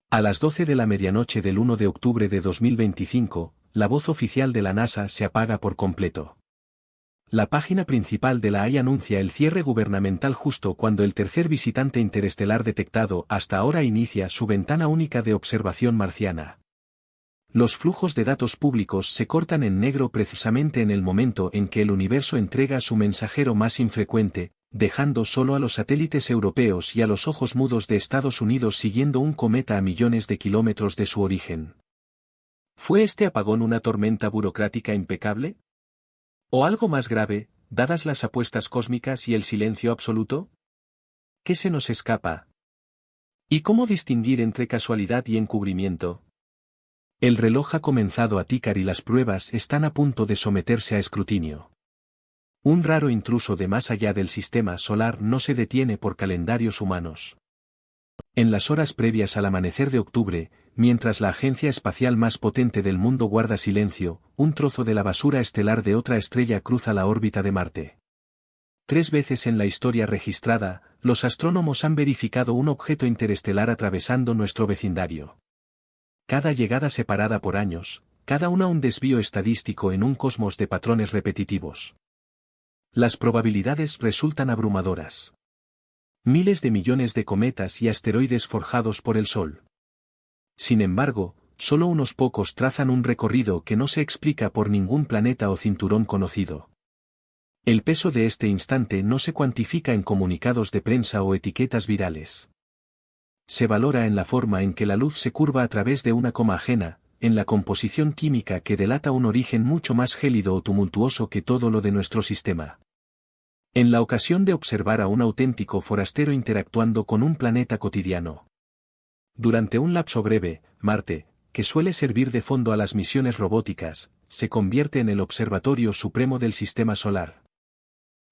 A las 12 de la medianoche del 1 de octubre de 2025, la voz oficial de la NASA se apaga por completo. La página principal de la AI anuncia el cierre gubernamental justo cuando el tercer visitante interestelar detectado hasta ahora inicia su ventana única de observación marciana. Los flujos de datos públicos se cortan en negro precisamente en el momento en que el universo entrega su mensajero más infrecuente, dejando solo a los satélites europeos y a los ojos mudos de Estados Unidos siguiendo un cometa a millones de kilómetros de su origen. ¿Fue este apagón una tormenta burocrática impecable? ¿O algo más grave, dadas las apuestas cósmicas y el silencio absoluto? ¿Qué se nos escapa? ¿Y cómo distinguir entre casualidad y encubrimiento? El reloj ha comenzado a ticar y las pruebas están a punto de someterse a escrutinio. Un raro intruso de más allá del sistema solar no se detiene por calendarios humanos. En las horas previas al amanecer de octubre, mientras la agencia espacial más potente del mundo guarda silencio, un trozo de la basura estelar de otra estrella cruza la órbita de Marte. 3 veces en la historia registrada, los astrónomos han verificado un objeto interestelar atravesando nuestro vecindario. Cada llegada separada por años, cada una un desvío estadístico en un cosmos de patrones repetitivos. Las probabilidades resultan abrumadoras. Miles de millones de cometas y asteroides forjados por el Sol. Sin embargo, solo unos pocos trazan un recorrido que no se explica por ningún planeta o cinturón conocido. El peso de este instante no se cuantifica en comunicados de prensa o etiquetas virales. Se valora en la forma en que la luz se curva a través de una coma ajena, en la composición química que delata un origen mucho más gélido o tumultuoso que todo lo de nuestro sistema. En la ocasión de observar a un auténtico forastero interactuando con un planeta cotidiano. Durante un lapso breve, Marte, que suele servir de fondo a las misiones robóticas, se convierte en el observatorio supremo del sistema solar.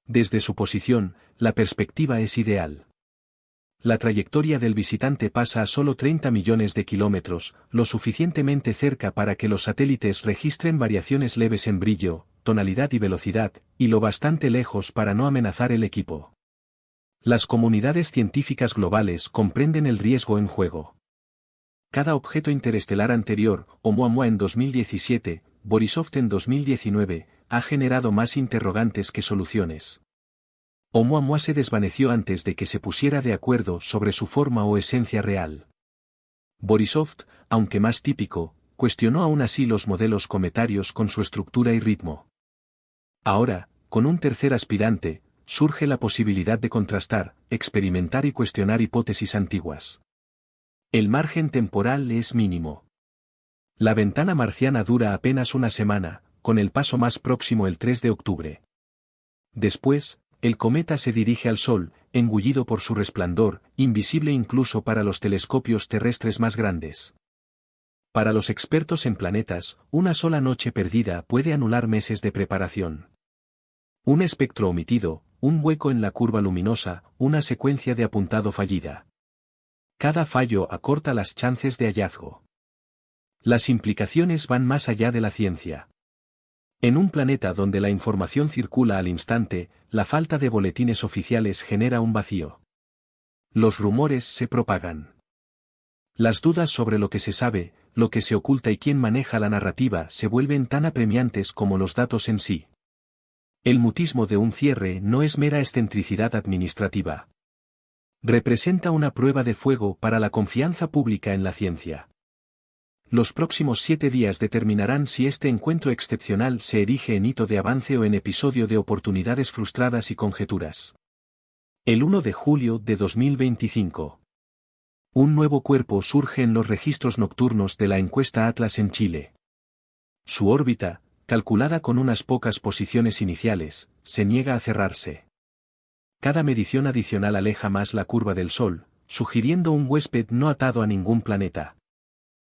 Desde su posición, la perspectiva es ideal. La trayectoria del visitante pasa a solo 30 millones de kilómetros, lo suficientemente cerca para que los satélites registren variaciones leves en brillo, tonalidad y velocidad, y lo bastante lejos para no amenazar el equipo. Las comunidades científicas globales comprenden el riesgo en juego. Cada objeto interestelar anterior, Oumuamua en 2017, Borisov en 2019, ha generado más interrogantes que soluciones. Oumuamua se desvaneció antes de que se pusiera de acuerdo sobre su forma o esencia real. Borisov, aunque más típico, cuestionó aún así los modelos cometarios con su estructura y ritmo. Ahora, con un tercer aspirante, surge la posibilidad de contrastar, experimentar y cuestionar hipótesis antiguas. El margen temporal es mínimo. La ventana marciana dura apenas una semana, con el paso más próximo el 3 de octubre. Después, el cometa se dirige al Sol, engullido por su resplandor, invisible incluso para los telescopios terrestres más grandes. Para los expertos en planetas, una sola noche perdida puede anular meses de preparación. Un espectro omitido, un hueco en la curva luminosa, una secuencia de apuntado fallida. Cada fallo acorta las chances de hallazgo. Las implicaciones van más allá de la ciencia. En un planeta donde la información circula al instante, la falta de boletines oficiales genera un vacío. Los rumores se propagan. Las dudas sobre lo que se sabe, lo que se oculta y quién maneja la narrativa se vuelven tan apremiantes como los datos en sí. El mutismo de un cierre no es mera excentricidad administrativa. Representa una prueba de fuego para la confianza pública en la ciencia. Los próximos 7 días determinarán si este encuentro excepcional se erige en hito de avance o en episodio de oportunidades frustradas y conjeturas. El 1 de julio de 2025. Un nuevo cuerpo surge en los registros nocturnos de la encuesta Atlas en Chile. Su órbita, calculada con unas pocas posiciones iniciales, se niega a cerrarse. Cada medición adicional aleja más la curva del Sol, sugiriendo un huésped no atado a ningún planeta.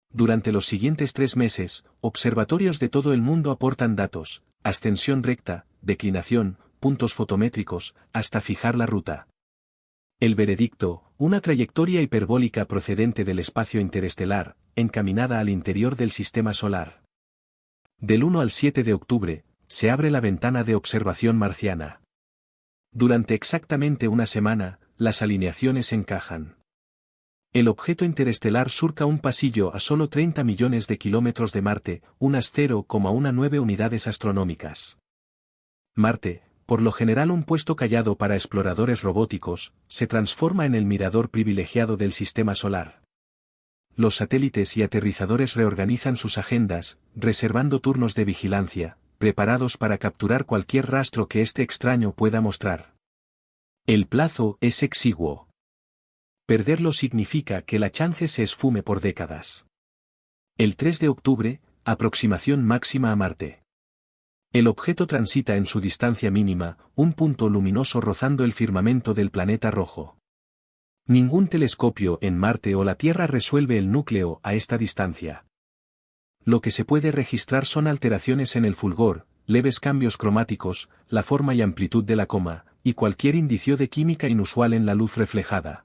Durante los siguientes 3 meses, observatorios de todo el mundo aportan datos, ascensión recta, declinación, puntos fotométricos, hasta fijar la ruta. El veredicto, una trayectoria hiperbólica procedente del espacio interestelar, encaminada al interior del sistema solar. Del 1 al 7 de octubre, se abre la ventana de observación marciana. Durante exactamente una semana, las alineaciones encajan. El objeto interestelar surca un pasillo a solo 30 millones de kilómetros de Marte, unas 0,19 unidades astronómicas. Marte, por lo general un puesto callado para exploradores robóticos, se transforma en el mirador privilegiado del sistema solar. Los satélites y aterrizadores reorganizan sus agendas, reservando turnos de vigilancia, preparados para capturar cualquier rastro que este extraño pueda mostrar. El plazo es exiguo. Perderlo significa que la chance se esfume por décadas. El 3 de octubre, aproximación máxima a Marte. El objeto transita en su distancia mínima, un punto luminoso rozando el firmamento del planeta rojo. Ningún telescopio en Marte o la Tierra resuelve el núcleo a esta distancia. Lo que se puede registrar son alteraciones en el fulgor, leves cambios cromáticos, la forma y amplitud de la coma, y cualquier indicio de química inusual en la luz reflejada.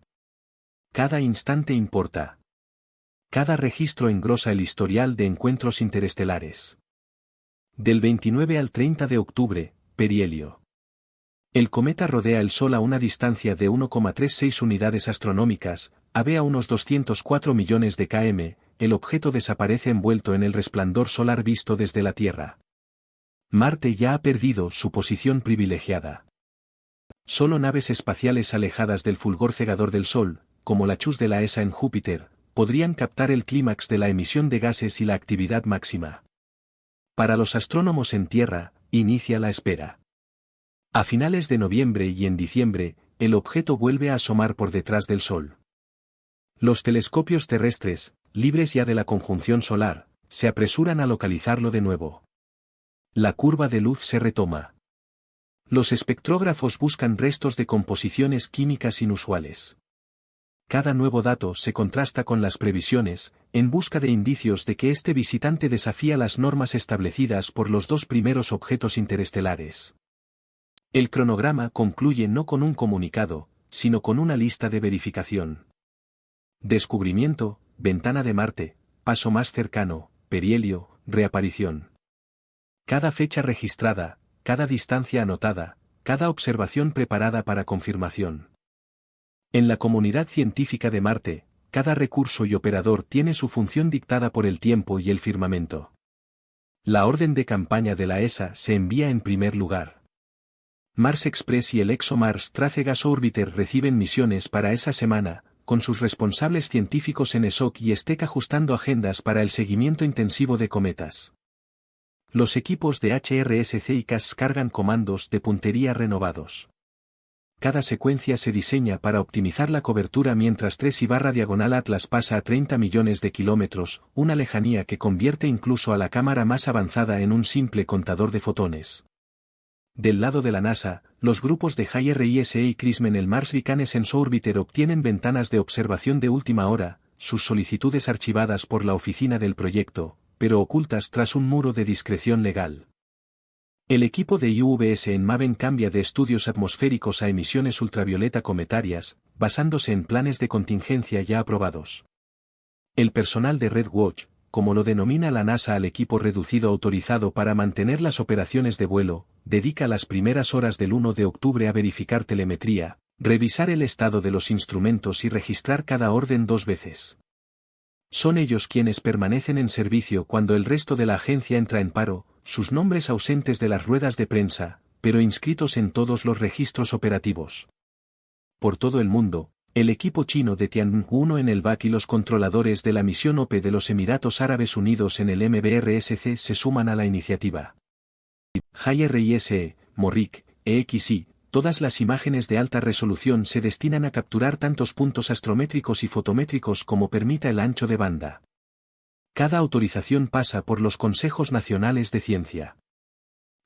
Cada instante importa. Cada registro engrosa el historial de encuentros interestelares. Del 29 al 30 de octubre, perihelio. El cometa rodea el Sol a una distancia de 1,36 unidades astronómicas, a unos 204 millones de km, el objeto desaparece envuelto en el resplandor solar visto desde la Tierra. Marte ya ha perdido su posición privilegiada. Solo naves espaciales alejadas del fulgor cegador del Sol, como la CHUS de la ESA en Júpiter, podrían captar el clímax de la emisión de gases y la actividad máxima. Para los astrónomos en Tierra, inicia la espera. A finales de noviembre y en diciembre, el objeto vuelve a asomar por detrás del Sol. Los telescopios terrestres, libres ya de la conjunción solar, se apresuran a localizarlo de nuevo. La curva de luz se retoma. Los espectrógrafos buscan restos de composiciones químicas inusuales. Cada nuevo dato se contrasta con las previsiones, en busca de indicios de que este visitante desafía las normas establecidas por los dos primeros objetos interestelares. El cronograma concluye no con un comunicado, sino con una lista de verificación. Descubrimiento, ventana de Marte, paso más cercano, perihelio, reaparición. Cada fecha registrada, cada distancia anotada, cada observación preparada para confirmación. En la comunidad científica de Marte, cada recurso y operador tiene su función dictada por el tiempo y el firmamento. La orden de campaña de la ESA se envía en primer lugar. Mars Express y el ExoMars Trace Gas Orbiter reciben misiones para esa semana, con sus responsables científicos en ESOC y STEC ajustando agendas para el seguimiento intensivo de cometas. Los equipos de HRSC y CAS cargan comandos de puntería renovados. Cada secuencia se diseña para optimizar la cobertura mientras 3/diagonal Atlas pasa a 30 millones de kilómetros, una lejanía que convierte incluso a la cámara más avanzada en un simple contador de fotones. Del lado de la NASA, los grupos de HIRISE y CRISM en el Mars Reconnaissance Orbiter obtienen ventanas de observación de última hora, sus solicitudes archivadas por la oficina del proyecto, pero ocultas tras un muro de discreción legal. El equipo de UVS en MAVEN cambia de estudios atmosféricos a emisiones ultravioleta cometarias, basándose en planes de contingencia ya aprobados. El personal de Red Watch, como lo denomina la NASA al equipo reducido autorizado para mantener las operaciones de vuelo, dedica las primeras horas del 1 de octubre a verificar telemetría, revisar el estado de los instrumentos y registrar cada orden 2 veces. Son ellos quienes permanecen en servicio cuando el resto de la agencia entra en paro, sus nombres ausentes de las ruedas de prensa, pero inscritos en todos los registros operativos. Por todo el mundo, el equipo chino de Tianwen-1 en el BAC y los controladores de la misión OPE de los Emiratos Árabes Unidos en el MBRSC se suman a la iniciativa. HIRISE, MORIC, EXI, todas las imágenes de alta resolución se destinan a capturar tantos puntos astrométricos y fotométricos como permita el ancho de banda. Cada autorización pasa por los consejos nacionales de ciencia.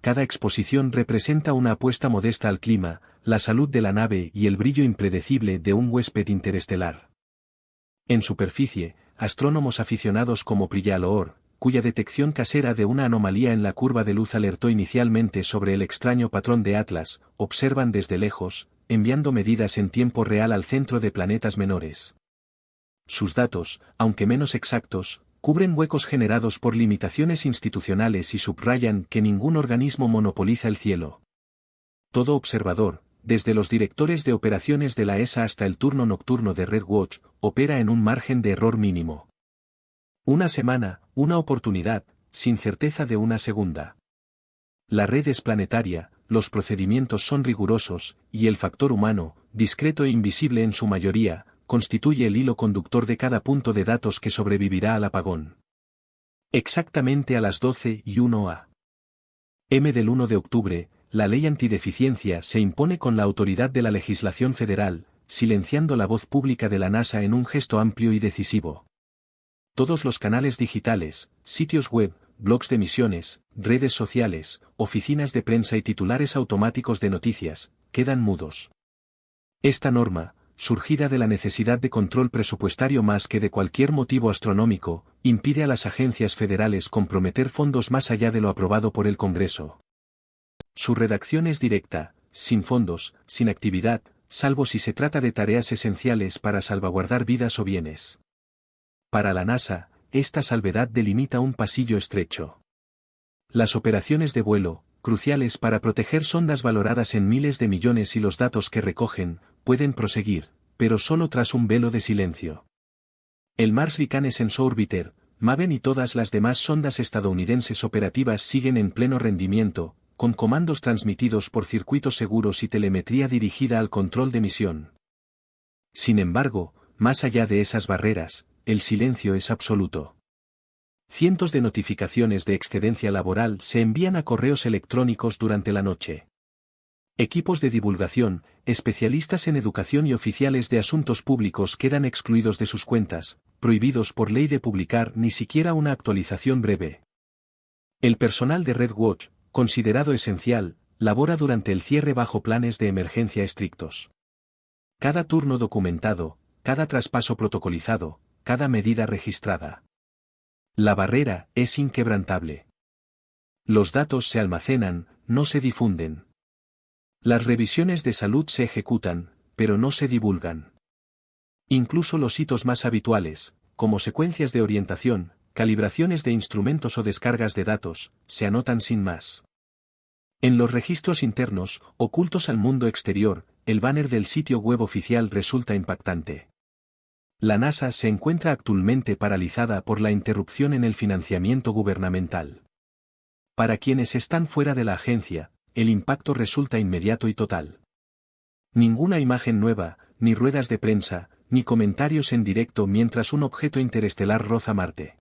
Cada exposición representa una apuesta modesta al clima, la salud de la nave y el brillo impredecible de un huésped interestelar. En superficie, astrónomos aficionados como Priyal Oor, cuya detección casera de una anomalía en la curva de luz alertó inicialmente sobre el extraño patrón de Atlas, observan desde lejos, enviando medidas en tiempo real al centro de planetas menores. Sus datos, aunque menos exactos, cubren huecos generados por limitaciones institucionales y subrayan que ningún organismo monopoliza el cielo. Todo observador, desde los directores de operaciones de la ESA hasta el turno nocturno de RedWatch, opera en un margen de error mínimo. Una semana, una oportunidad, sin certeza de una segunda. La red es planetaria, los procedimientos son rigurosos, y el factor humano, discreto e invisible en su mayoría, constituye el hilo conductor de cada punto de datos que sobrevivirá al apagón. Exactamente a las 12:01 a.m. del 1 de octubre, la ley antideficiencia se impone con la autoridad de la legislación federal, silenciando la voz pública de la NASA en un gesto amplio y decisivo. Todos los canales digitales, sitios web, blogs de emisiones, redes sociales, oficinas de prensa y titulares automáticos de noticias, quedan mudos. Esta norma, surgida de la necesidad de control presupuestario más que de cualquier motivo astronómico, impide a las agencias federales comprometer fondos más allá de lo aprobado por el Congreso. Su redacción es directa, sin fondos, sin actividad, salvo si se trata de tareas esenciales para salvaguardar vidas o bienes. Para la NASA, esta salvedad delimita un pasillo estrecho. Las operaciones de vuelo, cruciales para proteger sondas valoradas en miles de millones y los datos que recogen, pueden proseguir, pero solo tras un velo de silencio. El Mars Reconnaissance Orbiter, MAVEN y todas las demás sondas estadounidenses operativas siguen en pleno rendimiento, con comandos transmitidos por circuitos seguros y telemetría dirigida al control de misión. Sin embargo, más allá de esas barreras, el silencio es absoluto. Cientos de notificaciones de excedencia laboral se envían a correos electrónicos durante la noche. Equipos de divulgación, especialistas en educación y oficiales de asuntos públicos quedan excluidos de sus cuentas, prohibidos por ley de publicar ni siquiera una actualización breve. El personal de RedWatch, considerado esencial, labora durante el cierre bajo planes de emergencia estrictos. Cada turno documentado, cada traspaso protocolizado, cada medida registrada. La barrera es inquebrantable. Los datos se almacenan, no se difunden. Las revisiones de salud se ejecutan, pero no se divulgan. Incluso los hitos más habituales, como secuencias de orientación, calibraciones de instrumentos o descargas de datos, se anotan sin más. En los registros internos, ocultos al mundo exterior, el banner del sitio web oficial resulta impactante. La NASA se encuentra actualmente paralizada por la interrupción en el financiamiento gubernamental. Para quienes están fuera de la agencia, el impacto resulta inmediato y total. Ninguna imagen nueva, ni ruedas de prensa, ni comentarios en directo mientras un objeto interestelar roza Marte.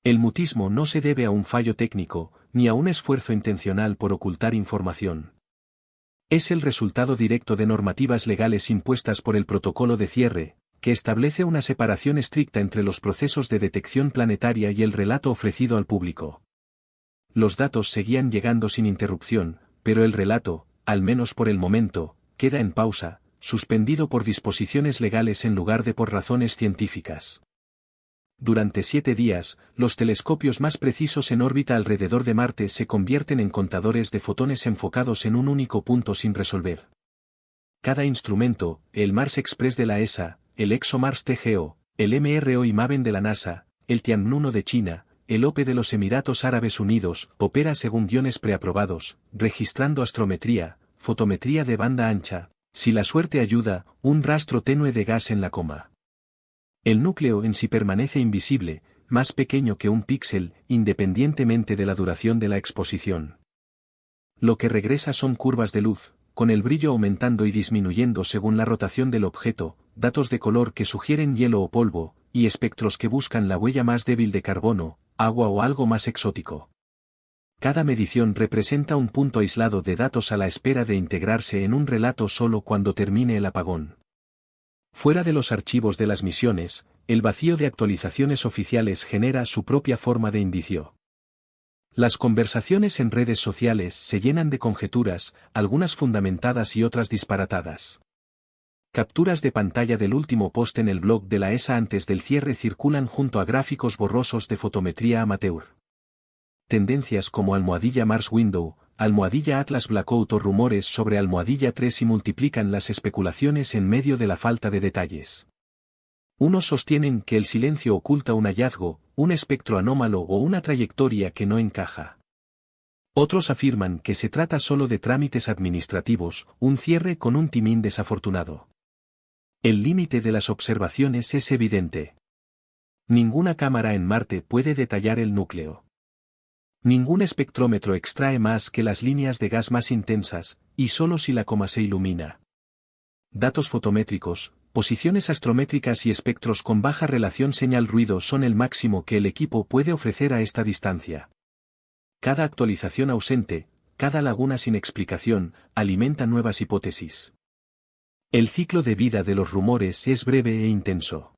El mutismo no se debe a un fallo técnico, ni a un esfuerzo intencional por ocultar información. Es el resultado directo de normativas legales impuestas por el protocolo de cierre, que establece una separación estricta entre los procesos de detección planetaria y el relato ofrecido al público. Los datos seguían llegando sin interrupción, pero el relato, al menos por el momento, queda en pausa, suspendido por disposiciones legales en lugar de por razones científicas. Durante 7 días, los telescopios más precisos en órbita alrededor de Marte se convierten en contadores de fotones enfocados en un único punto sin resolver. Cada instrumento, el Mars Express de la ESA, el ExoMars TGO, el MRO y MAVEN de la NASA, el Tianwen-1 de China, el OPE de los Emiratos Árabes Unidos, opera según guiones preaprobados, registrando astrometría, fotometría de banda ancha, si la suerte ayuda, un rastro tenue de gas en la coma. El núcleo en sí permanece invisible, más pequeño que un píxel, independientemente de la duración de la exposición. Lo que regresa son curvas de luz, con el brillo aumentando y disminuyendo según la rotación del objeto, datos de color que sugieren hielo o polvo, y espectros que buscan la huella más débil de carbono, agua o algo más exótico. Cada medición representa un punto aislado de datos a la espera de integrarse en un relato solo cuando termine el apagón. Fuera de los archivos de las misiones, el vacío de actualizaciones oficiales genera su propia forma de indicio. Las conversaciones en redes sociales se llenan de conjeturas, algunas fundamentadas y otras disparatadas. Capturas de pantalla del último post en el blog de la ESA antes del cierre circulan junto a gráficos borrosos de fotometría amateur. Tendencias como almohadilla Mars Window, almohadilla Atlas Blackout o rumores sobre almohadilla 3 y multiplican las especulaciones en medio de la falta de detalles. Unos sostienen que el silencio oculta un hallazgo, un espectro anómalo o una trayectoria que no encaja. Otros afirman que se trata solo de trámites administrativos, un cierre con un timín desafortunado. El límite de las observaciones es evidente. Ninguna cámara en Marte puede detallar el núcleo. Ningún espectrómetro extrae más que las líneas de gas más intensas, y solo si la coma se ilumina. Datos fotométricos, posiciones astrométricas y espectros con baja relación señal-ruido son el máximo que el equipo puede ofrecer a esta distancia. Cada actualización ausente, cada laguna sin explicación, alimenta nuevas hipótesis. El ciclo de vida de los rumores es breve e intenso.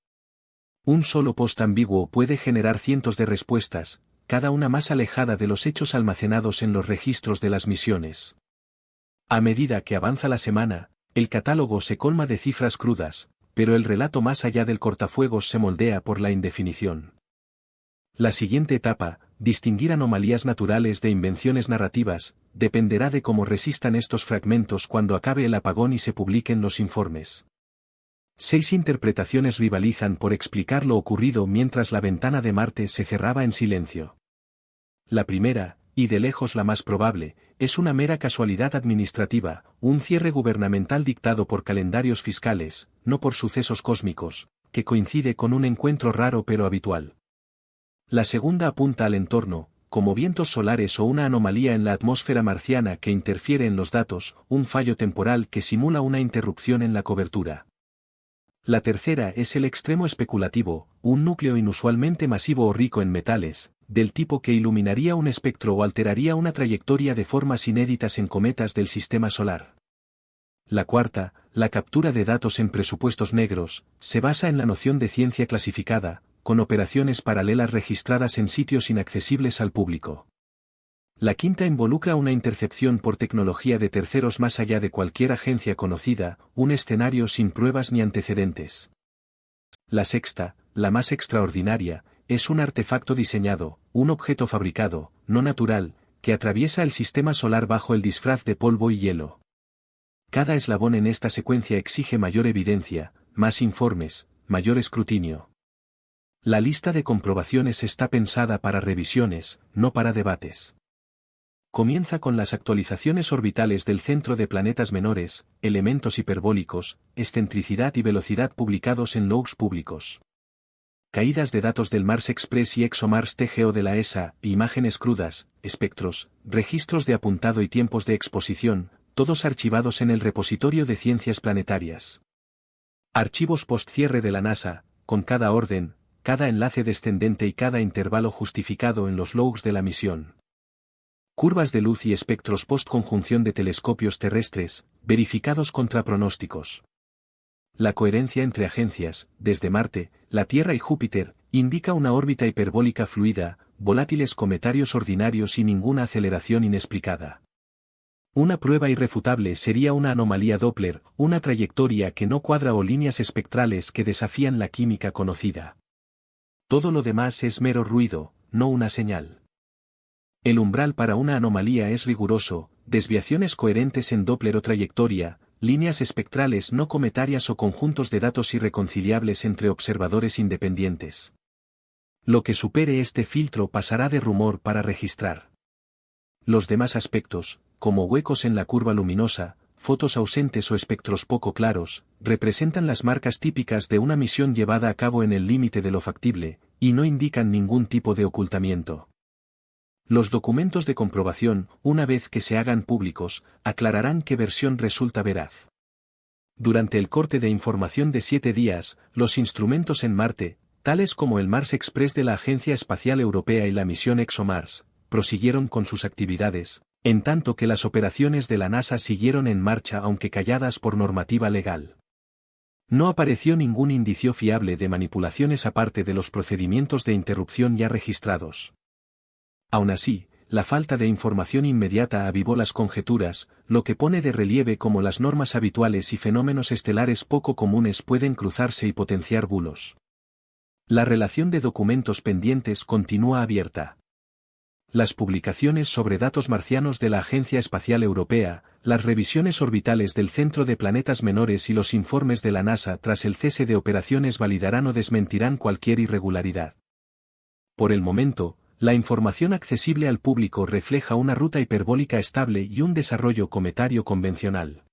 Un solo post ambiguo puede generar cientos de respuestas, cada una más alejada de los hechos almacenados en los registros de las misiones. A medida que avanza la semana, el catálogo se colma de cifras crudas, pero el relato más allá del cortafuegos se moldea por la indefinición. La siguiente etapa, distinguir anomalías naturales de invenciones narrativas, dependerá de cómo resistan estos fragmentos cuando acabe el apagón y se publiquen los informes. 6 interpretaciones rivalizan por explicar lo ocurrido mientras la ventana de Marte se cerraba en silencio. La primera, y de lejos la más probable, es una mera casualidad administrativa, un cierre gubernamental dictado por calendarios fiscales, no por sucesos cósmicos, que coincide con un encuentro raro pero habitual. La segunda apunta al entorno, como vientos solares o una anomalía en la atmósfera marciana que interfiere en los datos, un fallo temporal que simula una interrupción en la cobertura. La tercera es el extremo especulativo, un núcleo inusualmente masivo o rico en metales, del tipo que iluminaría un espectro o alteraría una trayectoria de formas inéditas en cometas del sistema solar. La cuarta, la captura de datos en presupuestos negros, se basa en la noción de ciencia clasificada, con operaciones paralelas registradas en sitios inaccesibles al público. La quinta involucra una intercepción por tecnología de terceros más allá de cualquier agencia conocida, un escenario sin pruebas ni antecedentes. La sexta, la más extraordinaria, es un artefacto diseñado, un objeto fabricado, no natural, que atraviesa el sistema solar bajo el disfraz de polvo y hielo. Cada eslabón en esta secuencia exige mayor evidencia, más informes, mayor escrutinio. La lista de comprobaciones está pensada para revisiones, no para debates. Comienza con las actualizaciones orbitales del centro de planetas menores, elementos hiperbólicos, excentricidad y velocidad publicados en logs públicos. Caídas de datos del Mars Express y ExoMars TGO de la ESA, imágenes crudas, espectros, registros de apuntado y tiempos de exposición, todos archivados en el repositorio de ciencias planetarias. Archivos post-cierre de la NASA, con cada orden, cada enlace descendente y cada intervalo justificado en los logs de la misión. Curvas de luz y espectros post-conjunción de telescopios terrestres, verificados contra pronósticos. La coherencia entre agencias, desde Marte, la Tierra y Júpiter, indica una órbita hiperbólica fluida, volátiles cometarios ordinarios y ninguna aceleración inexplicada. Una prueba irrefutable sería una anomalía Doppler, una trayectoria que no cuadra o líneas espectrales que desafían la química conocida. Todo lo demás es mero ruido, no una señal. El umbral para una anomalía es riguroso, desviaciones coherentes en Doppler o trayectoria, líneas espectrales no cometarias o conjuntos de datos irreconciliables entre observadores independientes. Lo que supere este filtro pasará de rumor para registrar. Los demás aspectos, como huecos en la curva luminosa, fotos ausentes o espectros poco claros, representan las marcas típicas de una misión llevada a cabo en el límite de lo factible, y no indican ningún tipo de ocultamiento. Los documentos de comprobación, una vez que se hagan públicos, aclararán qué versión resulta veraz. Durante el corte de información de 7 días, los instrumentos en Marte, tales como el Mars Express de la Agencia Espacial Europea y la misión ExoMars, prosiguieron con sus actividades, en tanto que las operaciones de la NASA siguieron en marcha aunque calladas por normativa legal. No apareció ningún indicio fiable de manipulaciones aparte de los procedimientos de interrupción ya registrados. Aún así, la falta de información inmediata avivó las conjeturas, lo que pone de relieve cómo las normas habituales y fenómenos estelares poco comunes pueden cruzarse y potenciar bulos. La relación de documentos pendientes continúa abierta. Las publicaciones sobre datos marcianos de la Agencia Espacial Europea, las revisiones orbitales del Centro de Planetas Menores y los informes de la NASA tras el cese de operaciones validarán o desmentirán cualquier irregularidad. Por el momento, La información accesible al público refleja una ruta hiperbólica estable y un desarrollo cometario convencional.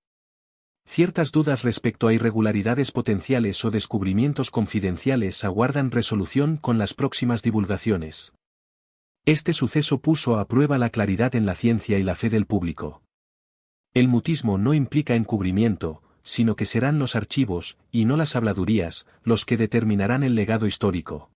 Ciertas dudas respecto a irregularidades potenciales o descubrimientos confidenciales aguardan resolución con las próximas divulgaciones. Este suceso puso a prueba la claridad en la ciencia y la fe del público. El mutismo no implica encubrimiento, sino que serán los archivos, y no las habladurías, los que determinarán el legado histórico.